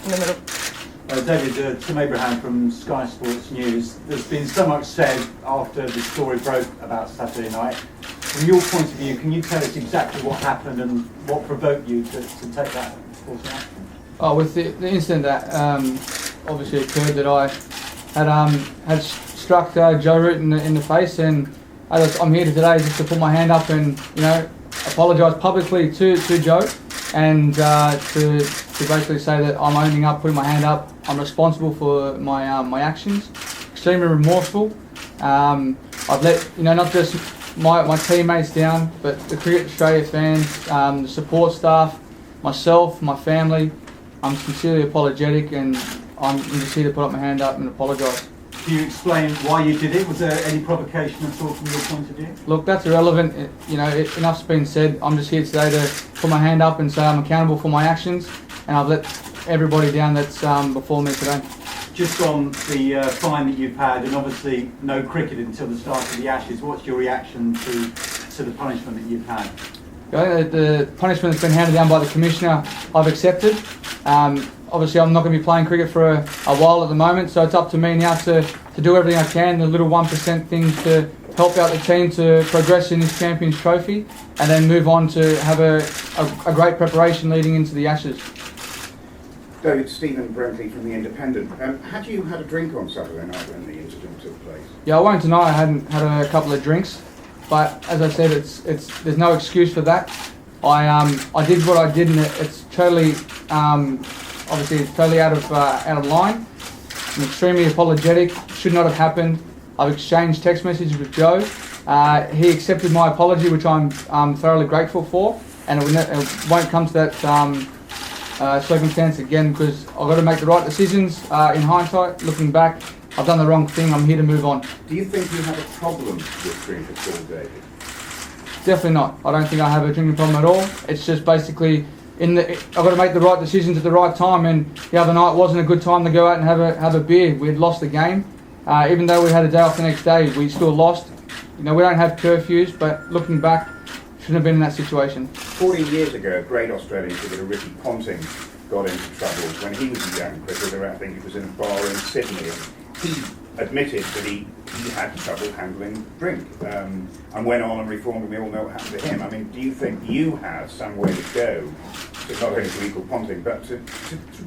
In the middle. David, Tim Abraham from Sky Sports News. There's been so much said after the story broke about Saturday night. From your point of view, can you tell us exactly what happened and what provoked you to take that course of action? Oh, with the incident that obviously occurred, that I had struck Joe Root in the face, and I'm here today just to put my hand up and apologise publicly to Joe, and to basically say that I'm owning up, putting my hand up. I'm responsible for my actions. Extremely remorseful. I've let not just my teammates down, but the Cricket Australia fans, the support staff, myself, my family. I'm sincerely apologetic, and I'm just here to put up my hand up and apologise. Can you explain why you did it? Was there any provocation at all from your point of view? Look, that's irrelevant. Enough's been said. I'm just here today to put my hand up and say I'm accountable for my actions, and I've let everybody down that's before me today. Just on the fine that you've had, and obviously no cricket until the start of the Ashes, what's your reaction to the punishment that you've had? The punishment that's been handed down by the Commissioner, I've accepted. Obviously, I'm not going to be playing cricket for a while at the moment, so it's up to me now to do everything I can, the little 1% things to help out the team to progress in this Champions Trophy, and then move on to have a great preparation leading into the Ashes. David, Stephen Brentley from The Independent. Had you had a drink on Saturday night when the incident took place? Yeah, I won't deny I hadn't had a couple of drinks, but as I said, there's no excuse for that. I did what I did, and it's totally obviously it's totally out of line. I'm extremely apologetic. Should not have happened. I've exchanged text messages with Joe. He accepted my apology, which I'm thoroughly grateful for, and it won't come to that circumstance again, because I've got to make the right decisions. In hindsight, looking back, I've done the wrong thing. I'm here to move on. Do you think you have a problem with drink at all, David? Definitely not. I don't think I have a drinking problem at all. It's just basically I've got to make the right decisions at the right time, and the other night wasn't a good time to go out and have a beer. We had lost the game. Even though we had a day off the next day, we still lost. We don't have curfews, but looking back, shouldn't have been in that situation. 14 years ago, great Australian cricketer Ricky Ponting got into trouble when he was a young cricketer. I think it was in a bar in Sydney. He admitted that he had trouble handling drink and went on and reformed, and we all know what happened to him. I mean, do you think you have some way to go, to not only to equal Ponting, but to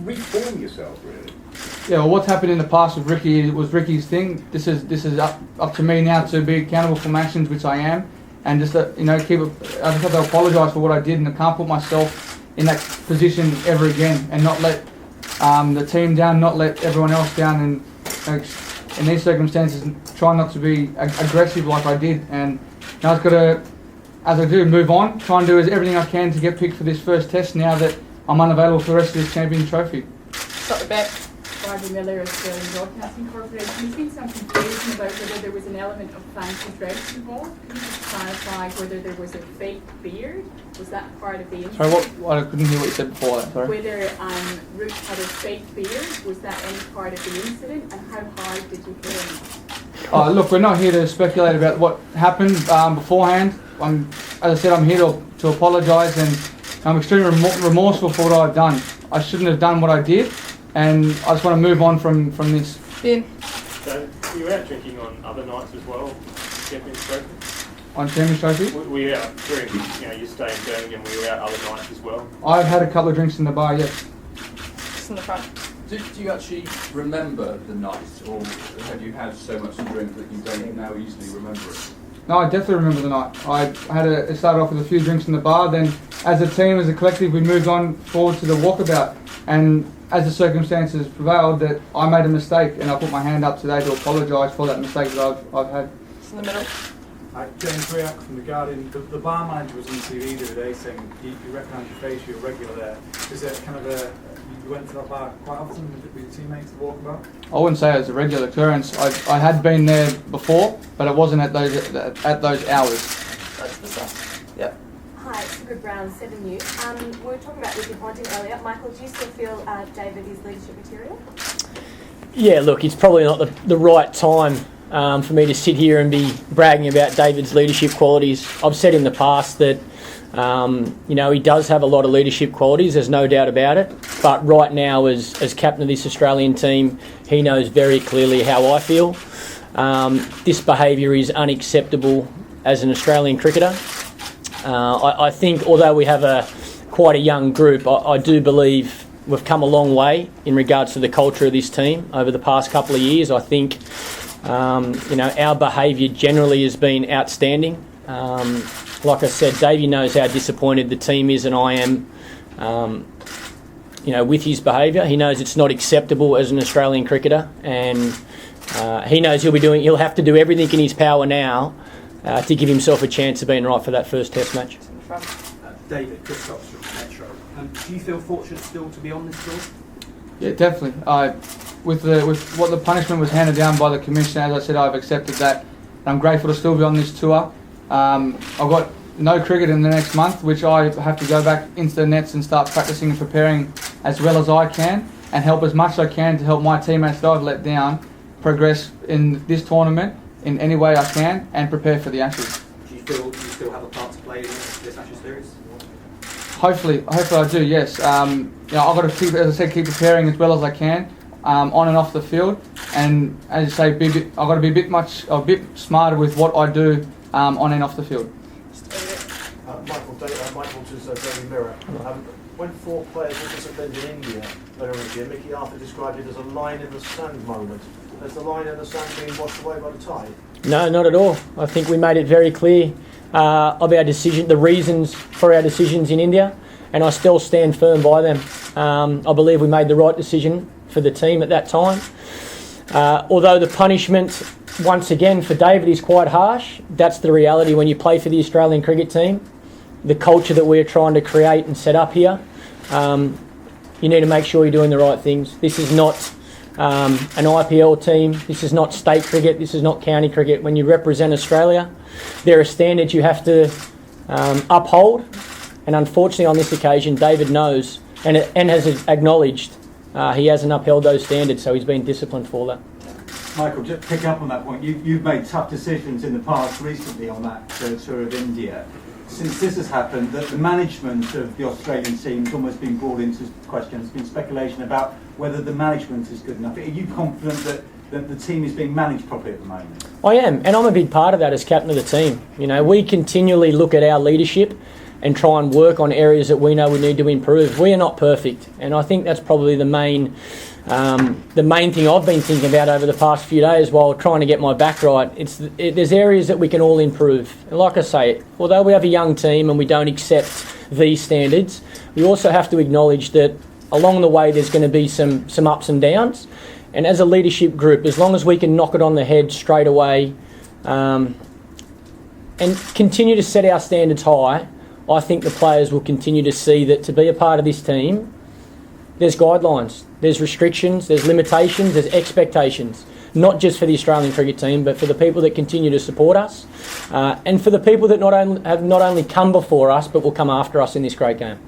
reform yourself, really? Yeah, well, what's happened in the past with Ricky was Ricky's thing. This is up to me now to be accountable for my actions, which I am, and just I just have to apologise for what I did, and I can't put myself in that position ever again, and not let the team down, not let everyone else down, and in these circumstances, try not to be aggressive like I did. And now I've got to, as I do, move on, try and do everything I can to get picked for this first test now that I'm unavailable for the rest of this Champions Trophy. Stop the back. Barbara Miller, Australian Broadcasting Corporation. There's been some confusion about whether there was an element of fancy dress involved. Can you just clarify whether there was a fake beard? Was that part of the incident? Sorry, I couldn't hear what you said before that, sorry. Whether Root had a fake beard, was that any part of the incident, and how hard did you hit him? Look, we're not here to speculate about what happened beforehand. As I said, I'm here to apologise, and I'm extremely remorseful for what I've done. I shouldn't have done what I did, and I just want to move on from this. Ben. So you were out drinking on other nights as well, Champions Trophy? On Champions Trophy? We were out during, you stay in Birmingham, we were out other nights as well. I've had a couple of drinks in the bar, yes. Just in the front. Do you actually remember the night, or have you had so much to drink that you don't now easily remember it? No, I definitely remember the night. It started off with a few drinks in the bar, then as a team, as a collective, we moved on forward to the walkabout, and as the circumstances prevailed, that I made a mistake, and I put my hand up today to apologise for that mistake that I've had. Just in the middle. James Rayok from The Guardian. The bar manager was on TV the other day saying you recognise your face, you're a regular there. Is it kind of you went to that bar quite often with your teammates to walk about? I wouldn't say it was a regular occurrence. I had been there before, but it wasn't at those hours. That's the stuff. Yep. Hi, Sigrid Brown, 7 News. We were talking about Ricky Ponting earlier. Michael, do you still feel David is leadership material? Yeah, look, it's probably not the right time for me to sit here and be bragging about David's leadership qualities. I've said in the past that he does have a lot of leadership qualities, there's no doubt about it, but right now as captain of this Australian team, he knows very clearly how I feel. This behaviour is unacceptable as an Australian cricketer. I think although we have quite a young group, I do believe we've come a long way in regards to the culture of this team over the past couple of years. I think our behaviour generally has been outstanding. Like I said, Davey knows how disappointed the team is, and I am, with his behaviour. He knows it's not acceptable as an Australian cricketer, and he knows he'll have to do everything in his power now to give himself a chance of being right for that first Test match. David, Chris Stocks from Metro. Do you feel fortunate still to be on this tour? Yeah, definitely. With what the punishment was handed down by the commissioner, as I said, I've accepted that. I'm grateful to still be on this tour. I've got no cricket in the next month, which I have to go back into the nets and start practicing and preparing as well as I can, and help as much as I can to help my teammates that I've let down progress in this tournament in any way I can and prepare for the Ashes. Do you feel you still have a part to play in this Ashes series? Hopefully I do. Yes. I've got to keep, as I said, keep preparing as well as I can on and off the field, and as you say, I've got to be a bit smarter with what I do on and off the field. Michael to Daily Mirror. When 4 players were disciplined in India earlier this year, Mickey Arthur described it as a line in the sand moment. Has the line in the sand been washed away by the tide? No, not at all. I think we made it very clear of our decision, the reasons for our decisions in India, and I still stand firm by them. I believe we made the right decision for the team at that time. Although the punishment, once again, for David is quite harsh, that's the reality when you play for the Australian cricket team. The culture that we're trying to create and set up here, you need to make sure you're doing the right things. This is not an IPL team, this is not state cricket, this is not county cricket. When you represent Australia, there are standards you have to uphold, and unfortunately on this occasion David knows and has acknowledged he hasn't upheld those standards, so he's been disciplined for that. Michael, just pick up on that point. You've made tough decisions in the past recently on that tour of India. Since this has happened, the management of the Australian team has almost been brought into question. There's been speculation about whether the management is good enough. Are you confident that the team is being managed properly at the moment? I am, and I'm a big part of that as captain of the team. We continually look at our leadership and try and work on areas that we know we need to improve. We are not perfect, and I think that's probably the main thing I've been thinking about over the past few days while trying to get my back right. There's areas that we can all improve. And like I say, although we have a young team and we don't accept these standards, we also have to acknowledge that along the way there's going to be some ups and downs. And as a leadership group, as long as we can knock it on the head straight away and continue to set our standards high, I think the players will continue to see that to be a part of this team, there's guidelines, there's restrictions, there's limitations, there's expectations, not just for the Australian cricket team, but for the people that continue to support us, and for the people that have not only come before us, but will come after us in this great game.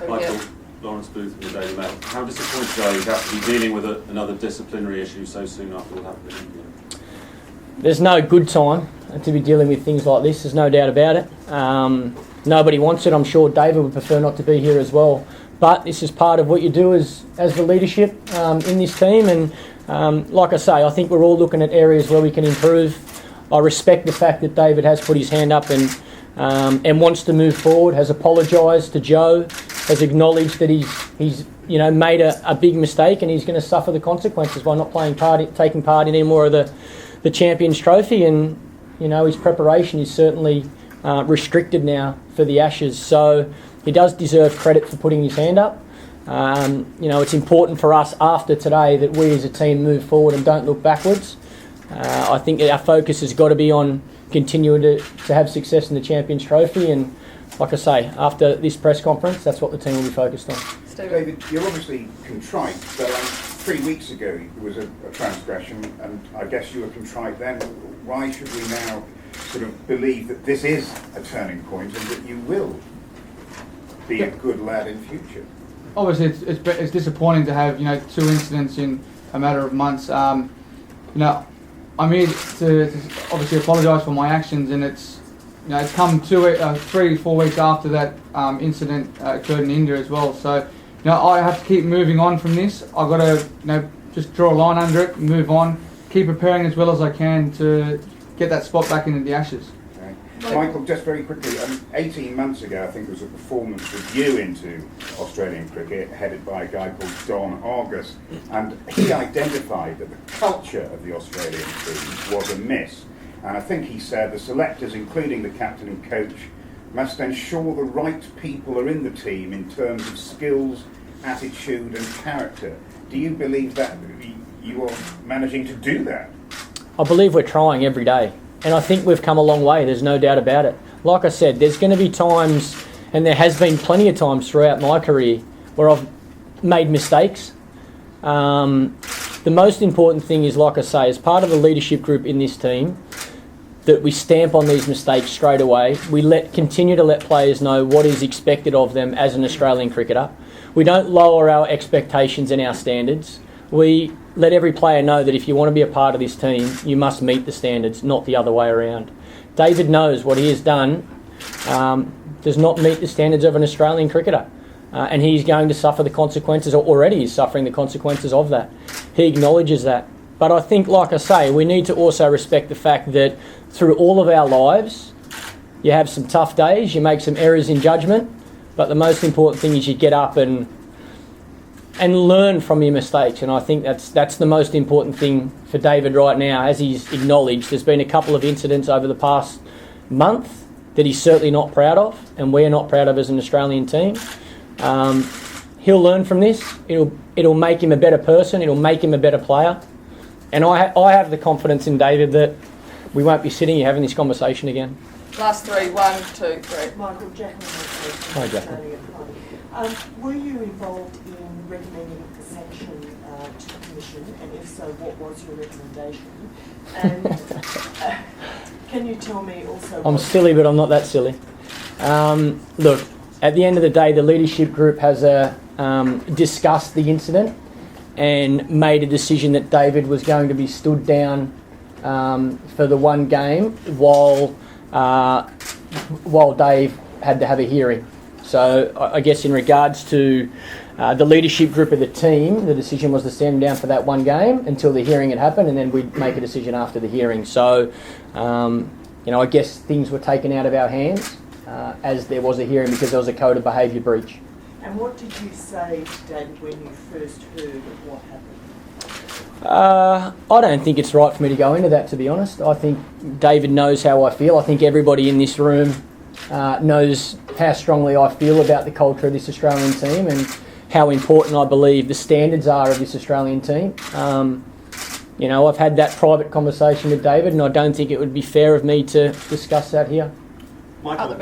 Michael, Lawrence Booth from the Daily Mail. How disappointed are you to have to be dealing with another disciplinary issue so soon after what happened in India? There's no good time to be dealing with things like this, there's no doubt about it. Nobody wants it. I'm sure David would prefer not to be here as well. But this is part of what you do as the leadership in this team. And like I say, I think we're all looking at areas where we can improve. I respect the fact that David has put his hand up and wants to move forward, has apologised to Joe, has acknowledged that he's made a big mistake and he's going to suffer the consequences by not taking part in any more of the Champions Trophy. And his preparation is certainly restricted now for the Ashes, so he does deserve credit for putting his hand up. It's important for us after today that we as a team move forward and don't look backwards. I think our focus has got to be on continuing to have success in the Champions Trophy, and like I say, after this press conference, that's what the team will be focused on. David, you're obviously contrite, but 3 weeks ago there was a transgression, and I guess you were contrite then. Why should we now sort of believe that this is a turning point and that you will be a good lad in future? Obviously, it's disappointing to have 2 incidents in a matter of months. I'm here to obviously apologise for my actions, and it's come 3-4 weeks after that incident occurred in India as well. So I have to keep moving on from this. I've got to just draw a line under it, move on, keep preparing as well as I can to get that spot back into the Ashes. Michael, just very quickly, 18 months ago I think there was a performance review into Australian cricket headed by a guy called Don Argus, and he identified that the culture of the Australian team was amiss, and I think he said the selectors, including the captain and coach, must ensure the right people are in the team in terms of skills, attitude and character. Do you believe that you are managing to do that? I believe we're trying every day. And I think we've come a long way, there's no doubt about it. Like I said, there's going to be times, and there has been plenty of times throughout my career, where I've made mistakes. The most important thing is, like I say, as part of the leadership group in this team, that we stamp on these mistakes straight away. We continue to let players know what is expected of them as an Australian cricketer. We don't lower our expectations and our standards. We let every player know that if you want to be a part of this team, you must meet the standards, not the other way around. David knows what he has done does not meet the standards of an Australian cricketer. And he's going to suffer the consequences, or already is suffering the consequences of that. He acknowledges that. But I think, like I say, we need to also respect the fact that through all of our lives, you have some tough days, you make some errors in judgment, but the most important thing is you get up and learn from your mistakes. And I think that's the most important thing for David right now. As he's acknowledged, there's been a couple of incidents over the past month that he's certainly not proud of, and we're not proud of as an Australian team. He'll learn from this. It'll make him a better person. It'll make him a better player. And I have the confidence in David that we won't be sitting here having this conversation again. Last three, 1, 2, 3. Michael, Jacqueline. Hi, Jacqueline. Were you involved in recommending a sanction to the Commission, and if so, what was your recommendation? And can you tell me also... I'm silly, but I'm not that silly. Look, at the end of the day, the leadership group has discussed the incident and made a decision that David was going to be stood down for the one game while Dave had to have a hearing. So I guess in regards to the leadership group of the team, the decision was to stand him down for that one game until the hearing had happened, and then we'd make a decision after the hearing. So, I guess things were taken out of our hands as there was a hearing because there was a code of behaviour breach. And what did you say to David when you first heard of what happened? I don't think it's right for me to go into that, to be honest. I think David knows how I feel. I think everybody in this room knows how strongly I feel about the culture of this Australian team and how important I believe the standards are of this Australian team. I've had that private conversation with David, and I don't think it would be fair of me to discuss that here. Michael,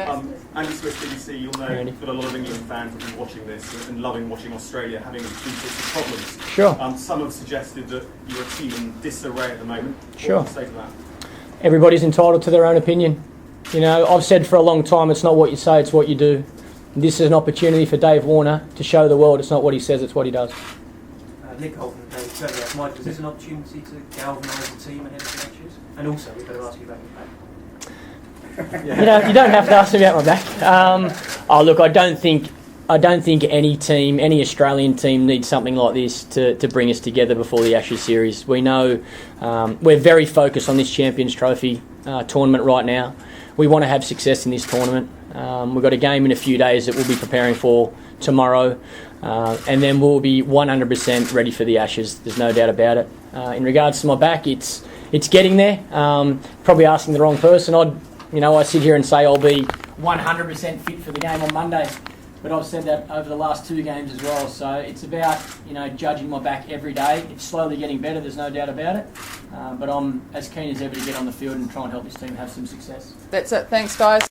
Andy Swiss, BBC, you'll know that a lot of England fans have been watching this and loving watching Australia having these sorts of problems. Sure. Some have suggested that you're a team in disarray at the moment. Sure. What would you say to that? Everybody's entitled to their own opinion. I've said for a long time, it's not what you say, it's what you do. This is an opportunity for Dave Warner to show the world it's not what he says, it's what he does. Nick Holton, Michael, is this an opportunity to galvanise the team ahead of the matches? And also, we've got to ask you about your back. You don't have to ask me about my back. Look, I don't think any team, any Australian team, needs something like this to bring us together before the Ashes series. We know we're very focused on this Champions Trophy tournament right now. We want to have success in this tournament. We've got a game in a few days that we'll be preparing for tomorrow, and then we'll be 100% ready for the Ashes. There's no doubt about it. In regards to my back, it's getting there. Probably asking the wrong person. I sit here and say I'll be 100% fit for the game on Monday, but I've said that over the last 2 games as well. So it's about judging my back every day. It's slowly getting better. There's no doubt about it. But I'm as keen as ever to get on the field and try and help this team have some success. That's it. Thanks, guys.